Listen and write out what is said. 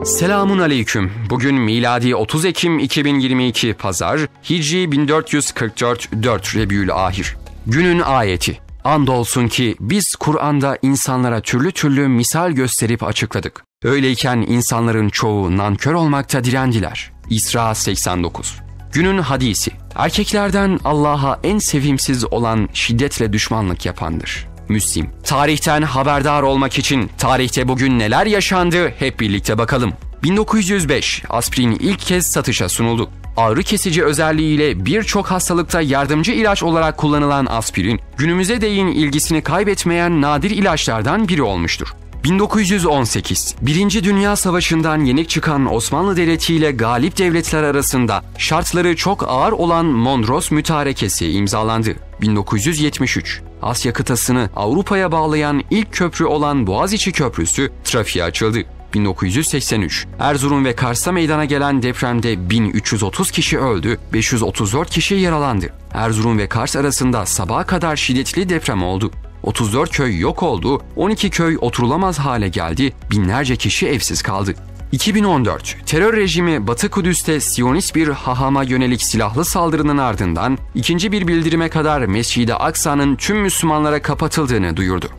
Selamun aleyküm. Bugün miladi 30 Ekim 2022 Pazar, Hicri 1444 4 Rebiülahir. Günün ayeti. Andolsun ki biz Kur'an'da insanlara türlü türlü misal gösterip açıkladık. Öyleyken insanların çoğu nankör olmakta direndiler. İsra 89. Günün hadisi. Erkeklerden Allah'a en sevimsiz olan şiddetle düşmanlık yapandır. Müslim. Tarihten haberdar olmak için tarihte bugün neler yaşandı hep birlikte bakalım. 1905 aspirin ilk kez satışa sunuldu. Ağrı kesici özelliğiyle birçok hastalıkta yardımcı ilaç olarak kullanılan aspirin, günümüze değin ilgisini kaybetmeyen nadir ilaçlardan biri olmuştur. 1918, Birinci Dünya Savaşı'ndan yenik çıkan Osmanlı Devleti ile galip devletler arasında şartları çok ağır olan Mondros Mütarekesi imzalandı. 1973, Asya kıtasını Avrupa'ya bağlayan ilk köprü olan Boğaziçi Köprüsü trafiğe açıldı. 1983, Erzurum ve Kars'ta meydana gelen depremde 1330 kişi öldü, 534 kişi yaralandı. Erzurum ve Kars arasında sabaha kadar şiddetli deprem oldu. 34 köy yok oldu, 12 köy oturulamaz hale geldi, binlerce kişi evsiz kaldı. 2014, terör rejimi Batı Kudüs'te Siyonist bir hahama yönelik silahlı saldırının ardından ikinci bir bildirime kadar Mescid-i Aksa'nın tüm Müslümanlara kapatıldığını duyurdu.